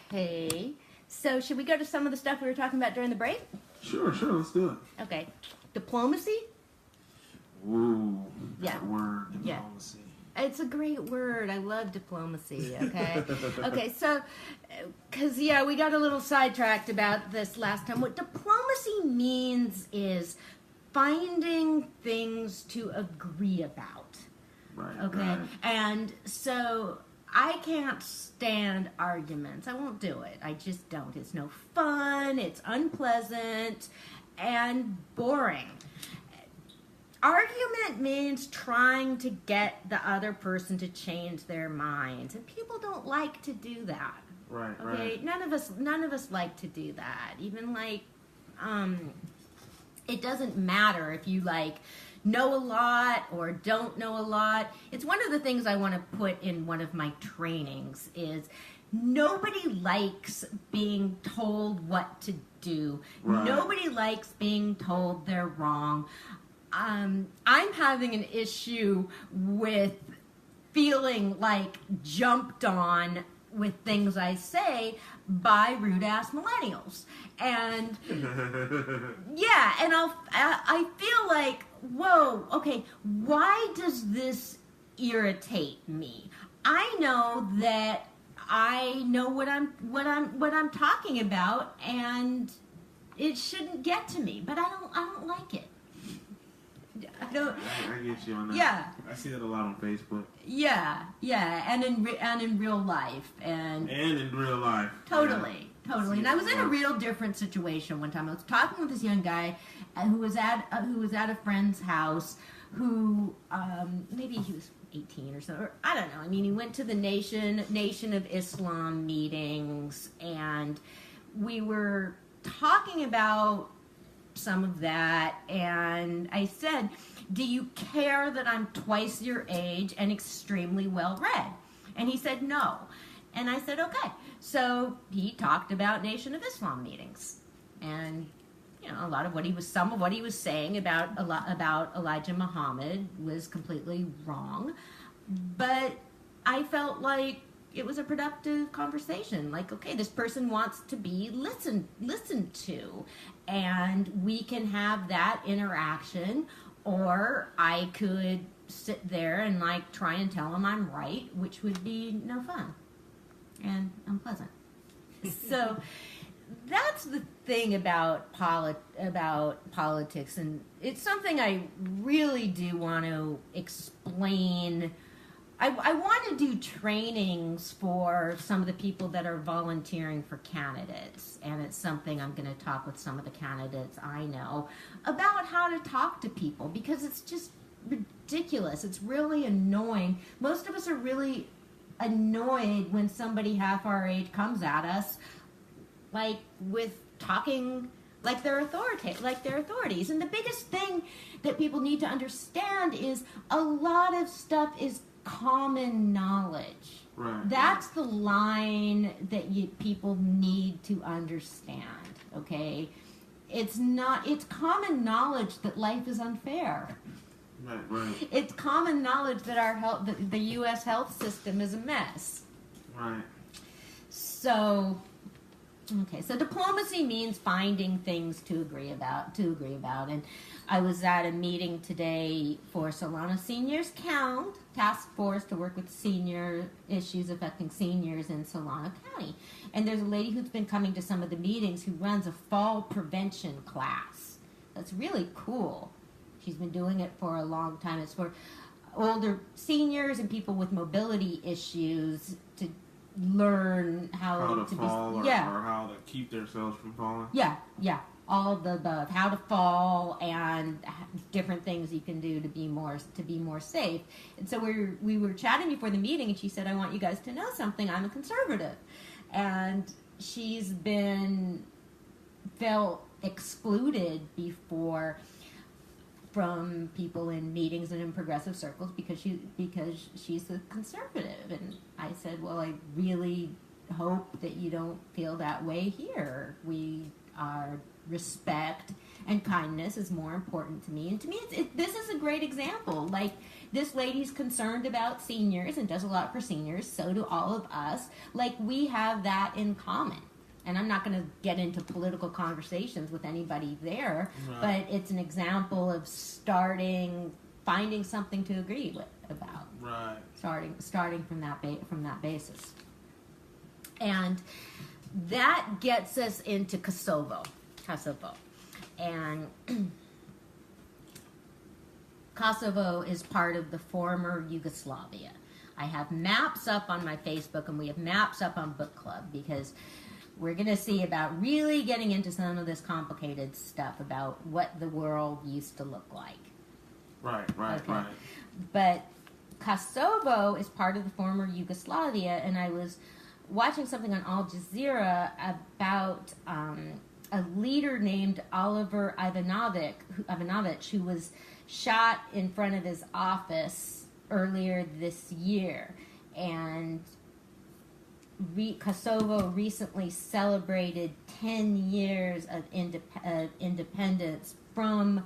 Okay. So should we go to some of the stuff we were talking about during the break? Sure, let's do it. Okay. Diplomacy? Ooh, Yeah. that word, diplomacy. It's a great word. I love diplomacy, okay? Okay, so, because, we got a little sidetracked about this last time. What diplomacy means is finding things to agree about. Right. Okay? Right. And so I can't stand arguments. I won't do it. I just don't. It's no fun. It's unpleasant and boring. Argument means trying to get the other person to change their minds, and people don't like to do that. Right. Okay, Right. none of us like to do that. Even it doesn't matter if you know a lot or don't know a lot. It's one of the things I want to put in one of my trainings is nobody likes being told what to do. Right. Nobody likes being told they're wrong. I'm having an issue with feeling jumped on with things I say by rude ass millennials, and and I feel like, whoa, okay, why does this irritate me? I know that I know what I'm talking about, and it shouldn't get to me, but I don't like it. I get you on that. Yeah. I see that a lot on Facebook. Yeah, and in real life and in real life. Totally. And I was in a real different situation one time. I was talking with this young guy who was at a friend's house who maybe he was 18 or so, or I don't know. I mean, he went to the Nation of Islam meetings, and we were talking about some of that, and I said, do you care that I'm twice your age and extremely well read? And he said no. And I said, okay. So he talked about Nation of Islam meetings, and some of what he was saying about Elijah Muhammad was completely wrong, but I felt like it was a productive conversation. Okay, this person wants to be listened to, and we can have that interaction, or I could sit there and try and tell him I'm right, which would be no fun and unpleasant. So that's the thing about politics, and it's something I really do want to explain. I want to do trainings for some of the people that are volunteering for candidates, and it's something I'm going to talk with some of the candidates I know about how to talk to people, because it's just ridiculous. It's really annoying. Most of us are really annoyed when somebody half our age comes at us with talking like they're authorities. And the biggest thing that people need to understand is a lot of stuff is common knowledge. Right. That's the line that people need to understand, okay? It's common knowledge that life is unfair. Right. It's common knowledge that the U.S. health system is a mess. Right. So diplomacy means finding things to agree about. And I was at a meeting today for Solana Seniors Count Task Force to work with senior issues affecting seniors in Solana County. And there's a lady who's been coming to some of the meetings who runs a fall prevention class. That's really cool. She's been doing it for a long time. It's for older seniors and people with mobility issues to learn how to fall be, or how to keep themselves from falling. Yeah, all of the above. How to fall and different things you can do to be more safe. And so we were chatting before the meeting, and she said, "I want you guys to know something. I'm a conservative," and she's felt excluded before from people in meetings and in progressive circles because she's a conservative. And I said, well, I really hope that you don't feel that way here. We are respect and kindness is more important to me. And to me, this is a great example. Like, this lady's concerned about seniors and does a lot for seniors. So do all of us. Like, we have that in common. And I'm not going to get into political conversations with anybody there, Right. but it's an example of finding something to agree about. Right. Starting from that basis. And that gets us into Kosovo. And Kosovo is part of the former Yugoslavia. I have maps up on my Facebook, and we have maps up on Book Club, because we're going to see about really getting into some of this complicated stuff about what the world used to look like. Right. Okay. But Kosovo is part of the former Yugoslavia, and I was watching something on Al Jazeera about a leader named Oliver Ivanovich, who was shot in front of his office earlier this year. And Kosovo recently celebrated 10 years of independence from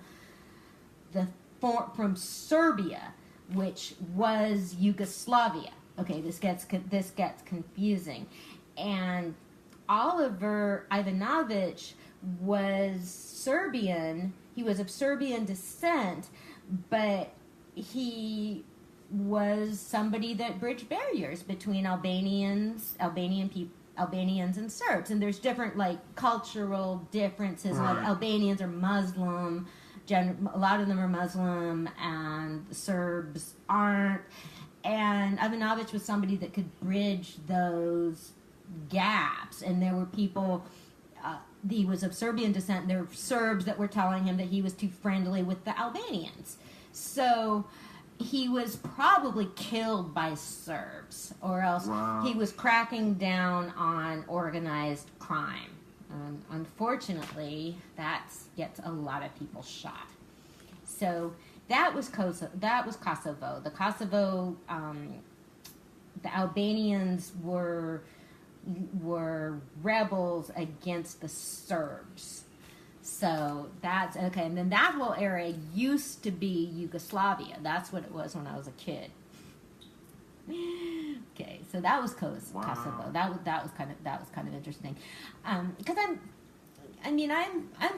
Serbia, which was Yugoslavia. Okay, this gets confusing. And Oliver Ivanovich was Serbian. He was of Serbian descent, but he was somebody that bridged barriers between Albanians and Serbs. And there's different, like, cultural differences. Right. Albanians are Muslim. A lot of them are Muslim, and the Serbs aren't. And Ivanovich was somebody that could bridge those gaps. And there were people, he was of Serbian descent, and there were Serbs that were telling him that he was too friendly with the Albanians. So he was probably killed by Serbs, or else he was cracking down on organized crime. Unfortunately, that gets a lot of people shot. So that was Kosovo. The Kosovo, the Albanians were rebels against the Serbs. So that's okay. And then that whole area used to be Yugoslavia. That's what it was when I was a kid. Okay, so that was Kosovo. That was kind of interesting, because I'm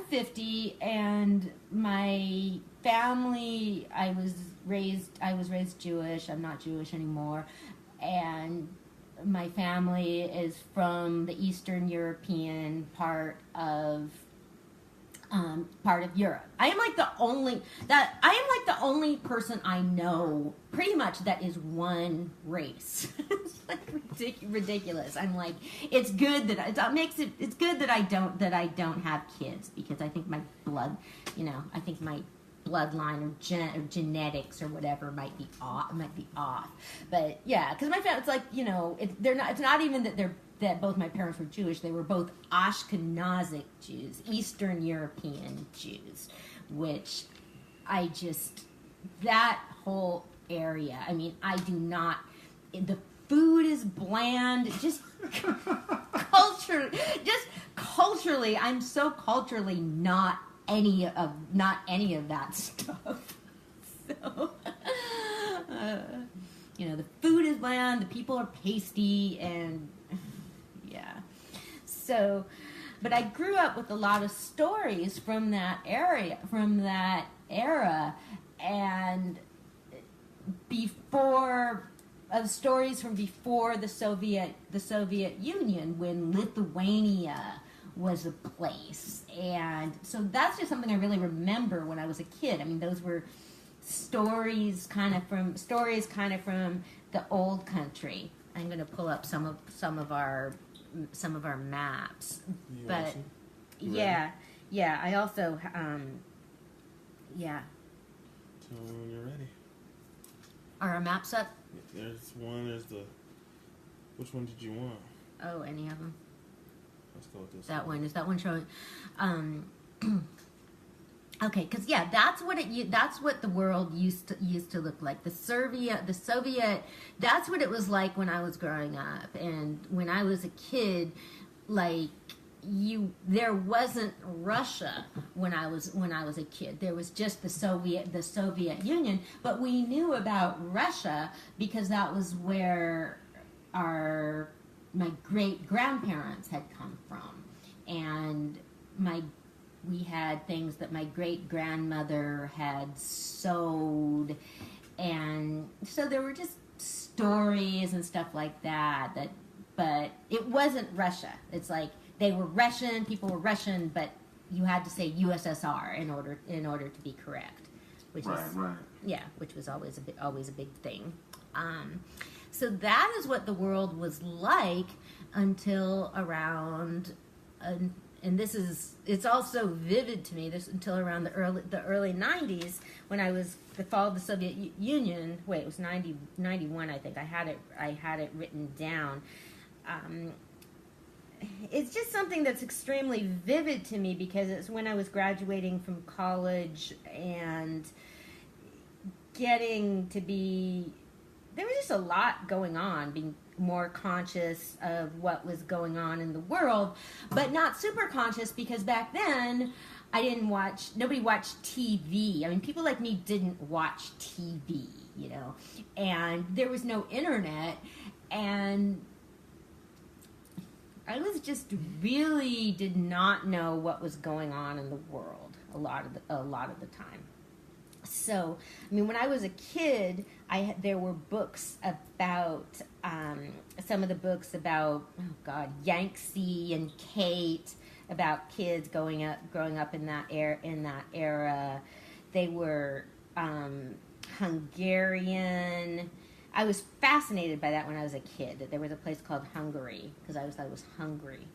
50, and my family, I was raised Jewish. I'm not Jewish anymore, and my family is from the Eastern European part of Europe. I am like the only person I know pretty much that is one race. It's like ridiculous. I'm like, it's good that it's good that I don't have kids, because I think my blood, I think my bloodline or genetics or whatever might be off. But yeah, because my family, it's like, it's not even that both my parents were Jewish. They were both Ashkenazic Jews, Eastern European Jews, which that whole area, I do not, the food is bland, just culturally, I'm so culturally not any of that stuff. So, the food is bland, the people are pasty, and yeah. So, but I grew up with a lot of stories from that era, and stories from before the Soviet Union, when Lithuania was a place. And so that's just something I really remember when I was a kid. Those were stories kind of from the old country. I'm going to pull up some of our maps. But yeah, I also yeah. Tell me when you're ready. Are our maps up? There's which one did you want? Oh, any of them. Let's go with this. That one. Is that one showing? Okay, because that's what the world used to look like. The Soviet. That's what it was like when I was growing up, and when I was a kid. Like, there wasn't Russia when I was a kid. There was just the Soviet Union, but we knew about Russia because that was where my great grandparents had come from, and we had things that my great grandmother had sewed, and so there were just stories and stuff like that. But it wasn't Russia. It's like they were Russian, people were Russian, but you had to say USSR in order to be correct, which right. Which was always a big thing. So that is what the world was like until around, and it's also vivid to me. This until around the early 90s when I was the fall of the Soviet Union. Wait, it was 91, I think. I had it written down. It's just something that's extremely vivid to me because it's when I was graduating from college and getting to be, there was just a lot going on, being more conscious of what was going on in the world, but not super conscious because back then nobody watched TV. I mean, people like me didn't watch TV, and there was no internet, and I was just really did not know what was going on in the world a lot of the time. So, I mean, when I was a kid, there were books about some of the books about Yangtze and Kate, about kids growing up in that era. They were Hungarian. I was fascinated by that when I was a kid, that there was a place called Hungary, because I always thought it was hungry.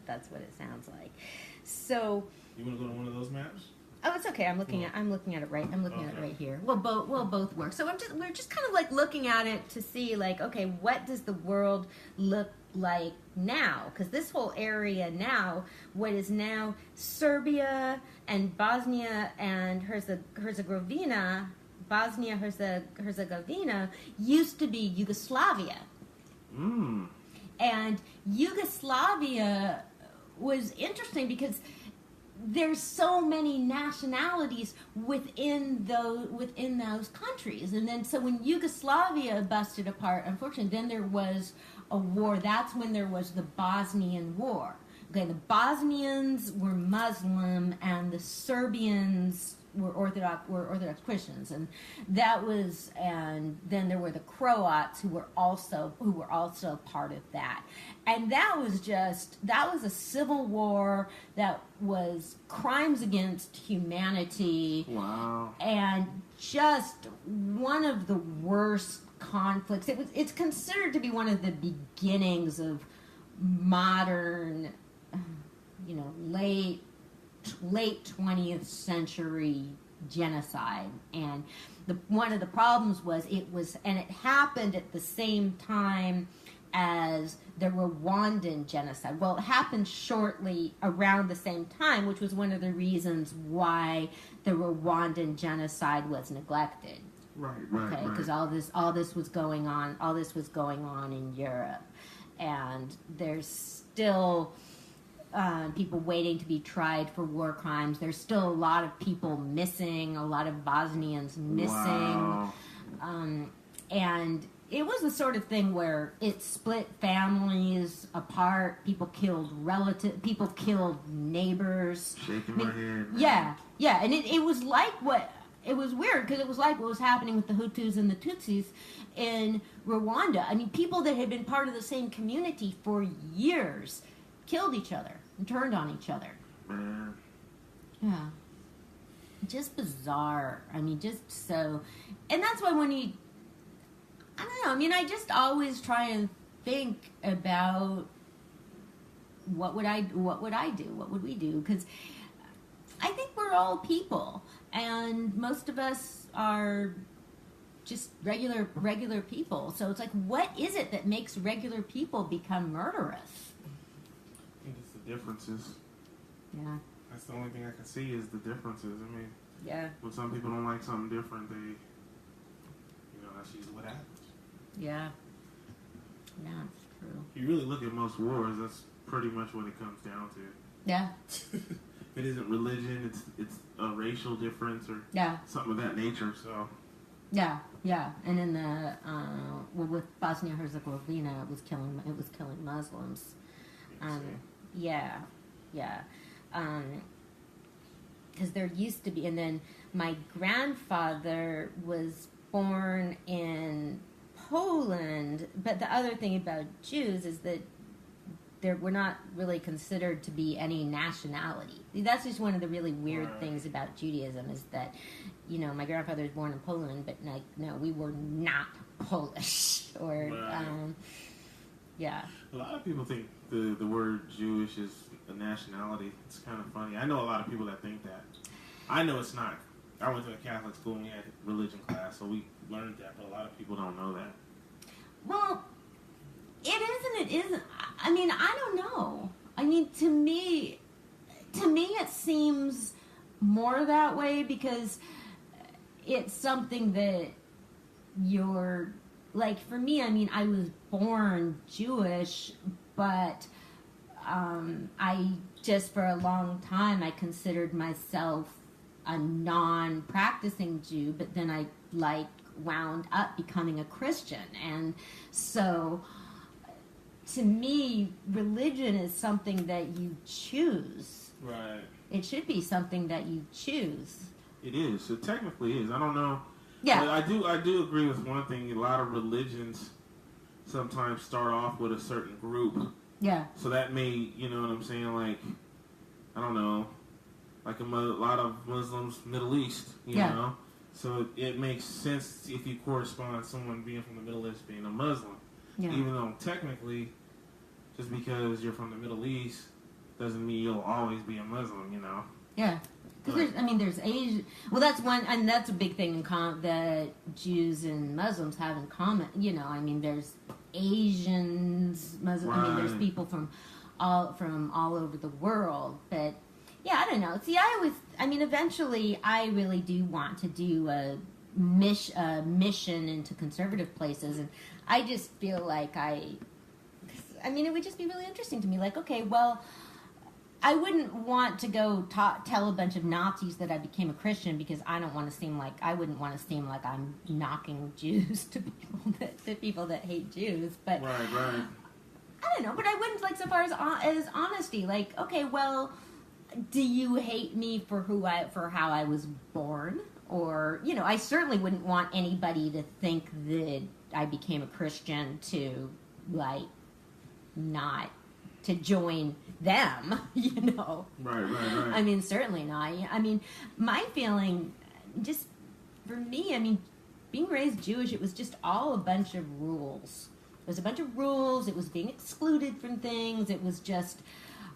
That's what it sounds like. So, you want to go to one of those maps? Oh, it's okay. I'm looking at it right. I'm looking at it right here. We'll both work. So we're just kind of like looking at it to see like, okay, what does the world look like now? Because this whole area now, what is now Serbia and Bosnia and Herzegovina, used to be Yugoslavia. And Yugoslavia was interesting because there's so many nationalities within those countries. And then so when Yugoslavia busted apart, unfortunately, then there was a war. That's when there was the Bosnian War. Okay, the Bosnians were Muslim and the Serbians were Orthodox Christians, and then there were the Croats who were also part of that, and that was a civil war that was crimes against humanity. Wow. And just one of the worst conflicts. It's considered to be one of the beginnings of modern, late 20th century genocide. And one of the problems was it happened at the same time as the Rwandan genocide. Well, it happened shortly around the same time, which was one of the reasons why the Rwandan genocide was neglected. Right. Okay, because all this was going on in Europe, and there's still people waiting to be tried for war crimes. There's still a lot of people missing, a lot of Bosnians missing. Wow. And it was the sort of thing where it split families apart. People killed people killed neighbors. Shaking my head. Yeah, and it was like it was weird because it was like what was happening with the Hutus and the Tutsis in Rwanda. I mean, people that had been part of the same community for years killed each other and turned on each other. Man. Yeah. Just bizarre. I mean, just so... And that's why when you... I don't know. I mean, I just always try and think about what would I do? What would we do? Because I think we're all people. And most of us are just regular people. So it's like, what is it that makes regular people become murderous? I think it's the differences. Yeah. That's the only thing I can see is the differences. I mean, yeah. When some people don't like something different, that's usually what happens. Yeah. Yeah, it's true. If you really look at most wars, that's pretty much what it comes down to. Yeah. It isn't religion, it's a racial difference or Yeah. something of that nature. So Yeah. Yeah. And in the with Bosnia Herzegovina, it was killing Muslims. Yeah. Yeah. Because there used to be, and then my grandfather was born in Poland, but the other thing about Jews is that we're not really considered to be any nationality. That's just one of the really weird things about Judaism is that, you know, my grandfather was born in Poland, but like, no, we were not Polish. Or, yeah. a lot of people think the word Jewish is a nationality. It's kind of funny. I know a lot of people that think that. I know it's not. I went to a Catholic school and we had religion class, so we learned that, but a lot of people don't know that. Well, it is and it isn't. I mean, I don't know. I mean, to me it seems more that way because it's something that you're, like, for me, I mean, I was born Jewish, but I just, for a long time, I considered myself a non-practicing Jew, but then I, like, wound up becoming a Christian. And so, to me, religion is something that you choose. Right. It should be something that you choose. It is. It technically is. I don't know. Yeah. But I do agree with one thing. A lot of religions sometimes start off with a certain group. Yeah. So that may, you know what I'm saying, like, I don't know, like a lot of Muslims, Middle East, you know? So it makes sense if you correspond someone being from the Middle East being a Muslim. Yeah. Even though technically, just because you're from the Middle East doesn't mean you'll always be a Muslim, you know? Yeah. Because there's Asian. Well, that's one, and that's a big thing in that Jews and Muslims have in common. You know, I mean, there's Asians, Muslims. I mean, there's people from all over the world. But yeah, I don't know. See, eventually, I really do want to do a mission into conservative places, and I just feel like it would just be really interesting to me. Like, okay, well, I wouldn't want to go tell a bunch of Nazis that I became a Christian because I wouldn't want to seem like I'm knocking Jews to people that hate Jews. But Right. I don't know. But I wouldn't, like, so far as honesty. Like, okay, well, do you hate me for how I was born? Or, you know, I certainly wouldn't want anybody to think that I became a Christian to, like, not to join them, you know. Right. I mean, certainly not. I mean, my feeling, just for me, I mean, being raised Jewish, it was just all a bunch of rules. It was a bunch of rules. It was being excluded from things. It was just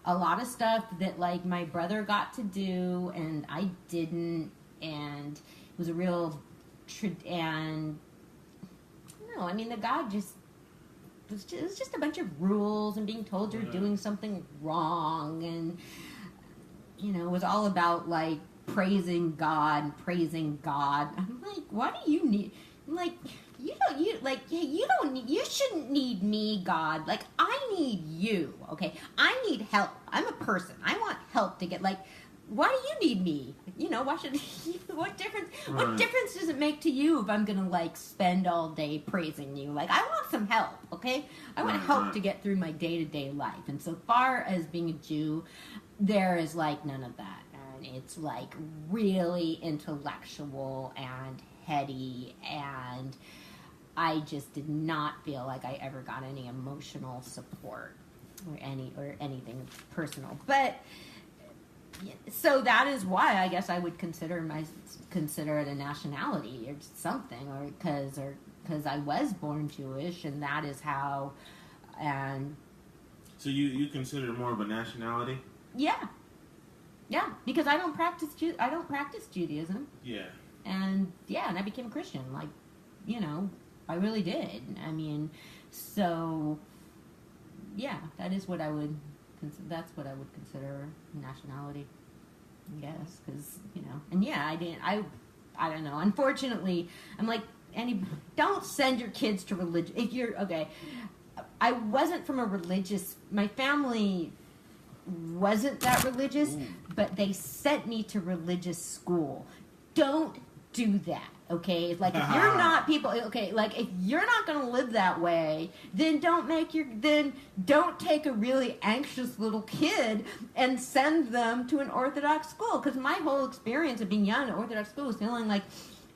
a lot of stuff that, like, my brother got to do and I didn't. And it was a real, and no, I mean, the God just, it was just a bunch of rules and being told you're doing something wrong, and, you know, it was all about, like, praising God. I'm like, why do you need, like, you shouldn't need me, God. Like, I need you, okay? I need help. I'm a person. I want help to get, like, why do you need me? You know, what difference does it make to you if I'm gonna, like, spend all day praising you? Like, I want some help, okay? I want help to get through my day-to-day life. And so far as being a Jew, there is, like, none of that. And it's, like, really intellectual and heady, and I just did not feel like I ever got any emotional support or anything personal. But so that is why I guess I would consider it a nationality or something, or because I was born Jewish, and that is how. And so you consider it more of a nationality? Yeah, because I don't practice Judaism. Yeah. And I became a Christian. Like, you know, I really did. I mean, so yeah, that is what I would. That's what I would consider nationality, I guess, because, you know, and I don't know. Unfortunately, I'm like, don't send your kids to religion. If you're, okay, I wasn't from a religious. My family wasn't that religious, but they sent me to religious school. Don't do that, okay? Like, if you're not people, okay, like, if you're not going to live that way, then don't take a really anxious little kid and send them to an Orthodox school. Because my whole experience of being young at Orthodox school was feeling like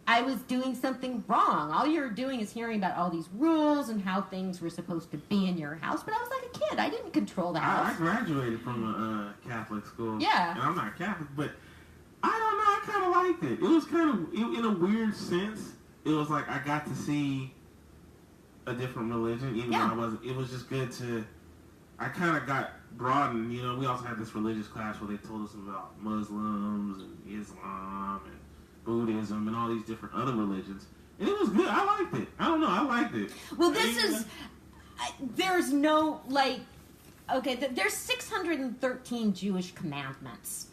I was doing something wrong. All you're doing is hearing about all these rules and how things were supposed to be in your house. But I was like a kid. I didn't control the house. I graduated from a Catholic school. Yeah. And I'm not Catholic, but I don't know. I kind of liked it. It was kind of, in a weird sense, it was like I got to see a different religion, even though I wasn't. It was just good to, I kind of got broadened. You know, we also had this religious class where they told us about Muslims and Islam and Buddhism and all these different other religions. And it was good. I liked it. I don't know. I liked it. Well, there's no, like, okay, there's 613 Jewish commandments.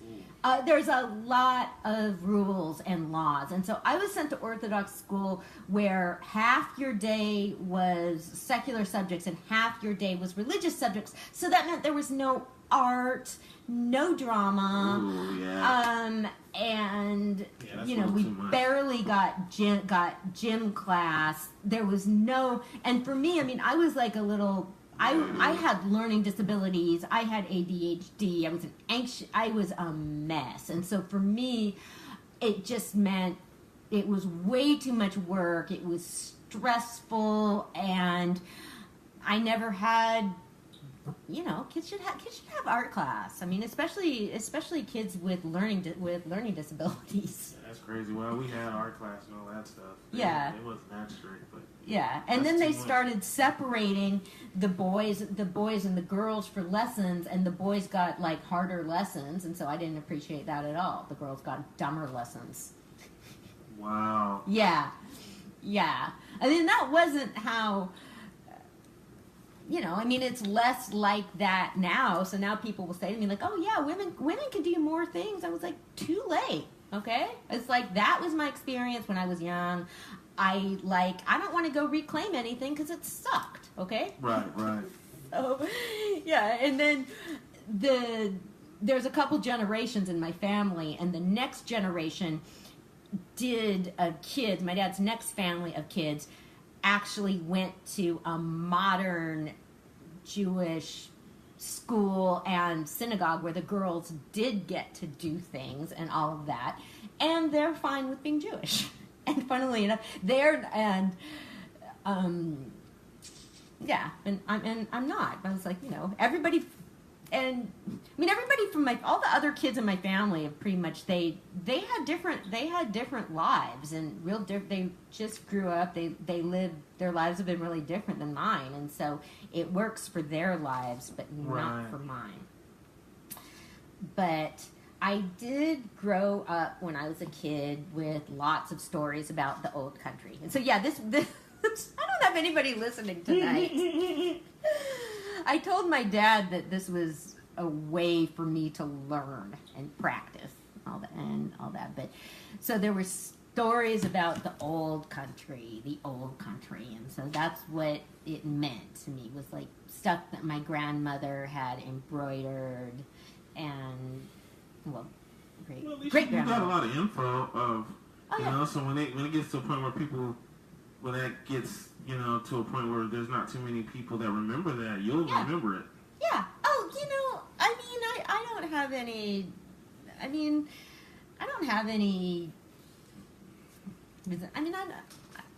There's a lot of rules and laws. And so I was sent to Orthodox school where half your day was secular subjects and half your day was religious subjects. So that meant there was no art, no drama. Ooh, yeah. And you know, we barely got gym class. There was no, and for me, I mean, I was like a little, I had learning disabilities. I had ADHD. I was a mess. And so for me, it just meant it was way too much work. It was stressful, and I never had, you know, kids should have art class. I mean, especially kids with learning disabilities. Yeah, that's crazy. Well, we had art class and all that stuff. Yeah. It wasn't that strict, but yeah. And then they started separating the boys and the girls for lessons, and the boys got like harder lessons, and so I didn't appreciate that at all. The girls got dumber lessons. Wow. Yeah. I mean, that wasn't how. You know, I mean, it's less like that now. So now people will say to me, like, "Oh yeah, women can do more things." I was like, too late. Okay, it's like that was my experience when I was young. I don't want to go reclaim anything because it sucked. Okay. Right. So, yeah, and then there's a couple generations in my family, and the next generation my dad's next family of kids actually went to a modern Jewish school and synagogue where the girls did get to do things and all of that, and they're fine with being Jewish. And funnily enough, and I'm not. I was like, you know, everybody. And I mean, everybody from all the other kids in my family have pretty much they had different lives, and they just grew up. They lived, their lives have been really different than mine, and so it works for their lives, but not for mine. But I did grow up when I was a kid with lots of stories about the old country, and so yeah, this I don't have anybody listening tonight. I told my dad that this was a way for me to learn and practice all that. But so there were stories about the old country, and so that's what it meant to me, was like stuff that my grandmother had embroidered, and great grandmother. You got a lot of info of you know. So when it gets to a point where when that gets, you know, to a point where there's not too many people that remember that, you'll remember it. Yeah. Oh, you know, I mean, I don't have any. I mean, I don't have any. I mean,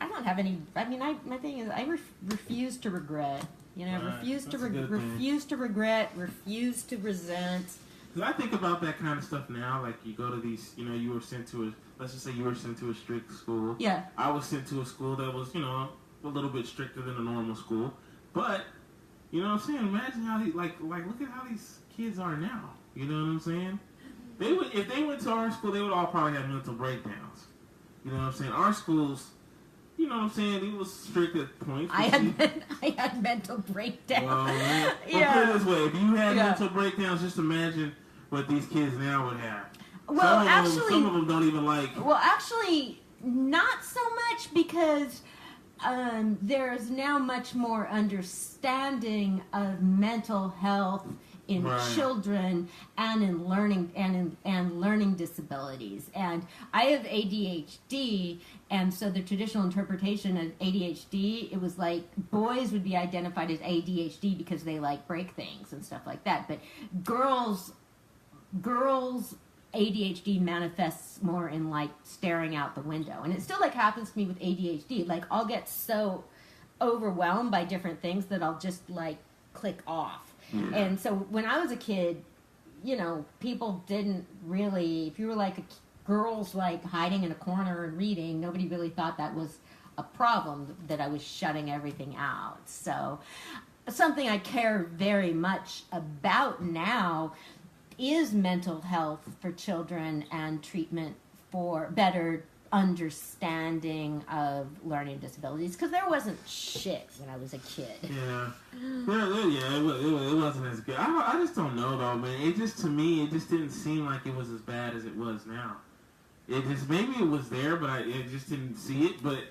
I don't have any. I mean, my thing is, I refuse to regret. You know, refuse to regret, refuse to resent. Because I think about that kind of stuff now. Like, you go to these, you know, you were sent to let's just say you were sent to a strict school. Yeah. I was sent to a school that was, you know, a little bit stricter than a normal school. But, you know what I'm saying? Imagine how look at how these kids are now. You know what I'm saying? If they went to our school, they would all probably have mental breakdowns. You know what I'm saying? Our schools, you know what I'm saying? It was strict at points. I had mental breakdowns. Well, put it this way: if you had mental breakdowns, just imagine what these kids now would have. Well, some of them don't even like. Well, actually, not so much, because there's now much more understanding of mental health in children and in learning and learning disabilities. And I have ADHD, and so the traditional interpretation of ADHD, it was like boys would be identified as ADHD because they like break things and stuff like that. But girls ADHD manifests more in like staring out the window. And it still like happens to me with ADHD. Like I'll get so overwhelmed by different things that I'll just like click off. And so when I was a kid, you know, people didn't really, if you were like girls like hiding in a corner and reading, nobody really thought that was a problem, that I was shutting everything out. So something I care very much about now is mental health for children and treatment for better understanding of learning disabilities, because there wasn't shit when I was a kid. It wasn't as good. I just don't know though, man. It just, to me, it just didn't seem like it was as bad as it was now. It just, maybe it was there, but I just didn't see it. But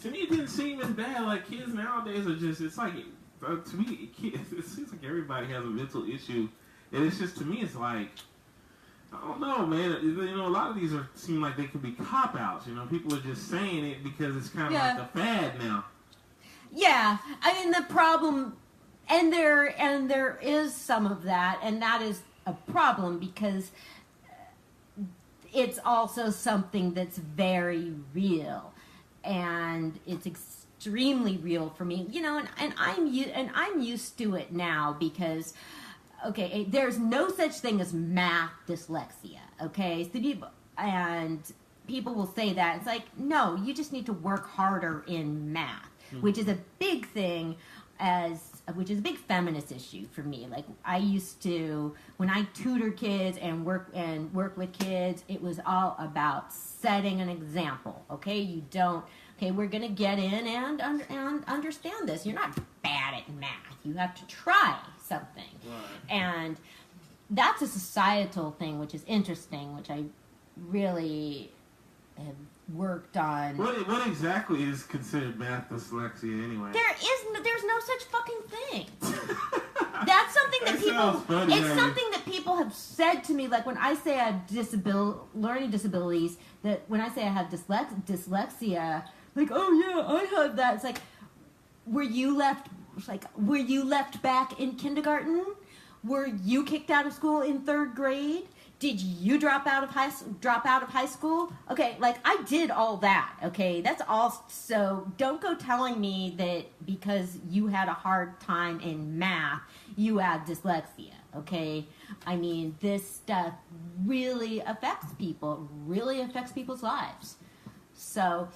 to me, it didn't seem as bad. Like kids nowadays are just, it's like, to me, it seems like everybody has a mental issue. And it's just, to me, it's like, I don't know, man. You know, a lot of these seem like they could be cop-outs. You know, people are just saying it because it's kind of like a fad now. Yeah, I mean the problem, and there is some of that, and that is a problem because it's also something that's very real, and it's extremely real for me. You know, and I'm used to it now because. Okay, there's no such thing as math dyslexia, okay? So people will say that. It's like, no, you just need to work harder in math, which is a big thing, which is a big feminist issue for me. Like, I used to, when I tutor kids and work with kids, it was all about setting an example, okay? We're going to get in and understand this. You're not bad at math. You have to try something. Right. And that's a societal thing, which is interesting, which I really have worked on. What exactly is considered math dyslexia anyway? There's no such fucking thing. That's something that something that people have said to me. Like when I say I have learning disabilities, that when I say I have dyslexia, like, oh yeah, I have that. It's like, were you left back in kindergarten? Were you kicked out of school in 3rd grade? Did you drop out of high school? Okay, like I did all that. Okay, that's all. So don't go telling me that because you had a hard time in math, you have dyslexia. Okay, I mean this stuff really affects people. Really affects people's lives. So,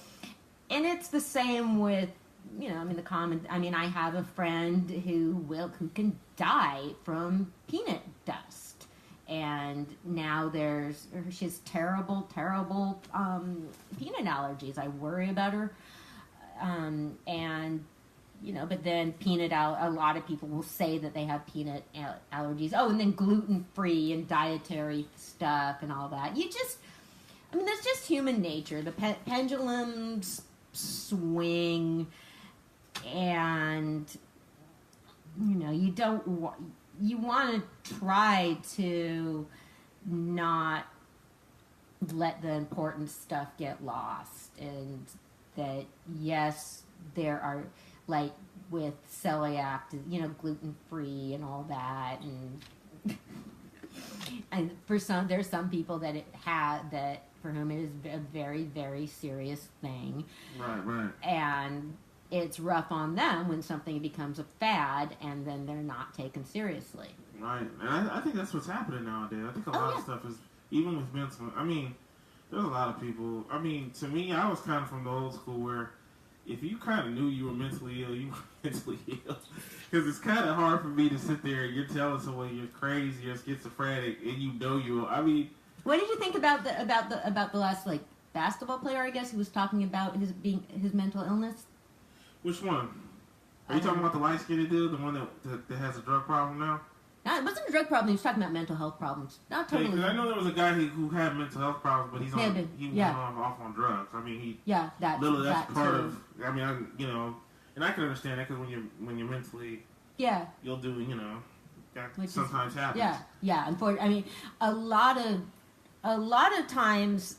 and it's the same with. You know, I have a friend who can die from peanut dust, and now she has terrible peanut allergies. I worry about her, and you know, but then a lot of people will say that they have peanut allergies. Oh, and then gluten-free and dietary stuff and all that. That's just human nature. The pendulums swing. And you know, you want to try to not let the important stuff get lost, and that yes, there are, like with celiac, you know, gluten-free and all that, and there's some people that for whom it is a very, very serious thing, right, and it's rough on them when something becomes a fad and then they're not taken seriously. Right. And I think that's what's happening nowadays. I think a lot of stuff is, even with mental, there's a lot of people, to me, I was kind of from the old school where if you kind of knew you were mentally ill, you were mentally ill. Because it's kind of hard for me to sit there and you're telling someone you're crazy, you're schizophrenic, and you know What did you think about the last, like, basketball player, I guess, who was talking about his mental illness? Which one? Are you talking about the light-skinned dude, the one that has a drug problem now? It wasn't a drug problem. He was talking about mental health problems. Not totally. Because I know there was a guy who had mental health problems, but he went off on drugs. I mean, that's part too. of. I mean, and I can understand that because when you're mentally, you'll do, that sometimes happens. Yeah. Unfortunately, I mean, a lot of times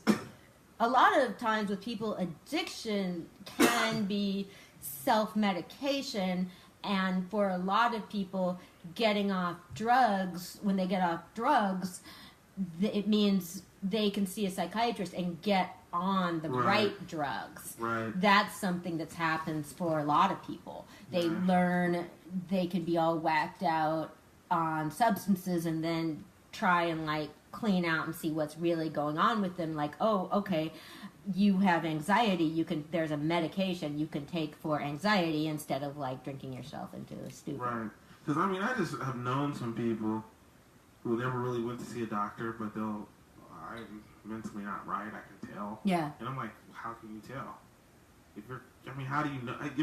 with people, addiction can be self-medication, and for a lot of people, getting off drugs, when they get off drugs, it means they can see a psychiatrist and get on the right drugs. Right. That's something that happens for a lot of people. They learn they can be all whacked out on substances and then try and like clean out and see what's really going on with them. Like, oh, okay, you have anxiety. There's a medication you can take for anxiety instead of like drinking yourself into a stupor. Right. Because I mean, I just have known some people who never really went to see a doctor, but I'm mentally not right. I can tell. Yeah. And I'm like, how can you tell? How do you know? If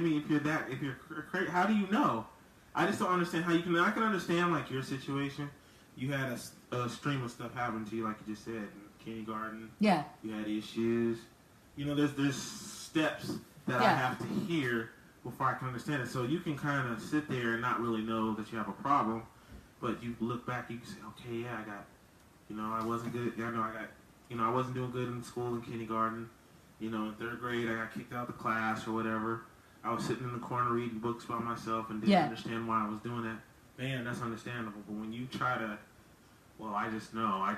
you're crazy, how do you know? I just don't understand how you can. I can understand like your situation. You had a stream of stuff happen to you, like you just said, in kindergarten. Yeah. You had issues. There's steps that I have to hear before I can understand it. So you can kind of sit there and not really know that you have a problem, but you look back, you can say, okay, yeah, I got, I wasn't good. I wasn't doing good in school in kindergarten. In third grade, I got kicked out of the class or whatever. I was sitting in the corner reading books by myself and didn't understand why I was doing that. Man, that's understandable. But when you try to, I just know, I'm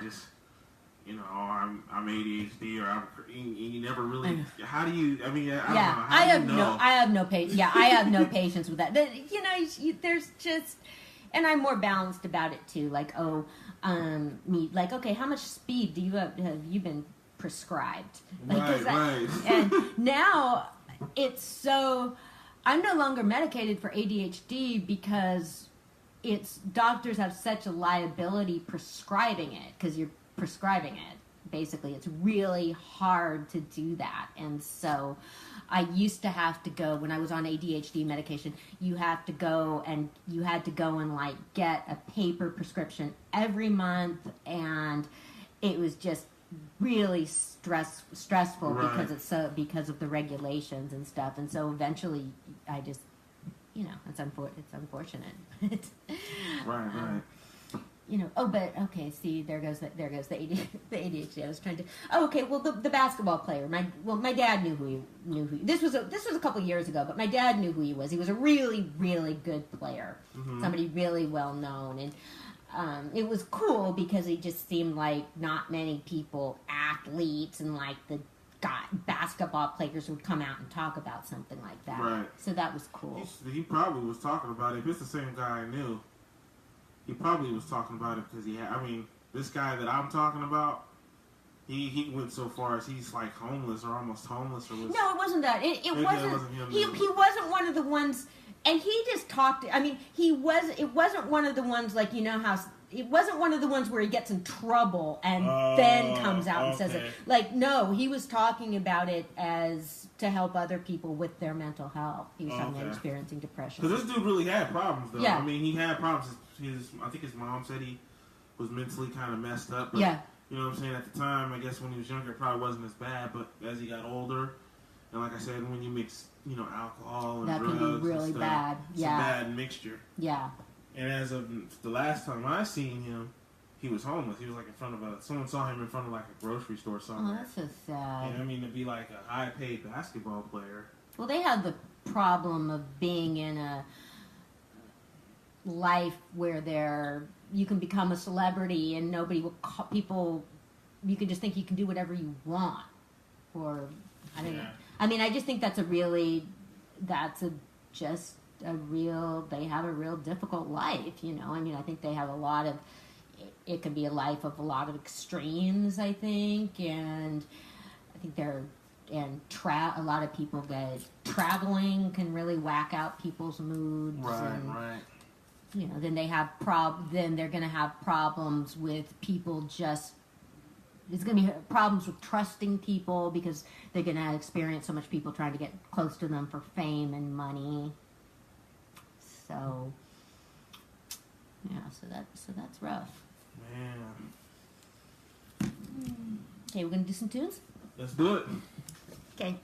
ADHD or and you never really. How do you? I mean, I don't know. I have no patience. Yeah, I have no patience with that. There's just, and I'm more balanced about it too. Like, okay, how much speed have you been prescribed? Like, right. And now it's so. I'm no longer medicated for ADHD because doctors have such a liability prescribing it because you're prescribing it. Basically, it's really hard to do that. And so I used to have to go, when I was on ADHD medication, you had to go and like get a paper prescription every month, and it was just really stressful because of the regulations and stuff. And so eventually I just, it's unfortunate. Right. But okay. See, there goes the ADHD. I was trying to. Oh, okay. Well, the basketball player. My dad knew who he. This was a couple years ago, but my dad knew who he was. He was a really, really good player. Mm-hmm. Somebody really well known, and it was cool because he just seemed like not many athletes, and like the basketball players would come out and talk about something like that. Right. So that was cool. He probably was talking about it. If it's the same guy I knew, he probably was talking about it because this guy that I'm talking about, he went so far as he's like homeless or almost homeless. No, it wasn't that. It wasn't him. He wasn't one of the ones, and he just talked. I mean, it wasn't one of the ones like how. It wasn't one of the ones where he gets in trouble and then comes out and says it. Like, no, he was talking about it as to help other people with their mental health. He was talking about experiencing depression. Because this dude really had problems, though. Yeah. I mean, he had problems. I think his mom said he was mentally kind of messed up. But, you know what I'm saying? At the time, I guess when he was younger, it probably wasn't as bad. But as he got older, and like I said, when you mix, alcohol and drugs, that can be really bad. It's a bad mixture. Yeah. And as of the last time I seen him, he was homeless. He was like in front of someone saw him in front of like a grocery store somewhere. Oh, that's so sad. And I mean, to be like a high-paid basketball player. Well, they have the problem of being in a life where you can become a celebrity and nobody will call people. You can just think you can do whatever you want, or I don't know. I mean, I just think they have a real difficult life, I mean, I think they have it can be a life of a lot of extremes, I think, and I think a lot of people that traveling can really whack out people's moods. Right. Then they have then they're going to have problems with people there's going to be problems with trusting people because they're going to experience so much people trying to get close to them for fame and money. So, so that's rough. Man. Okay, we're gonna do some tunes. Let's do it. Okay.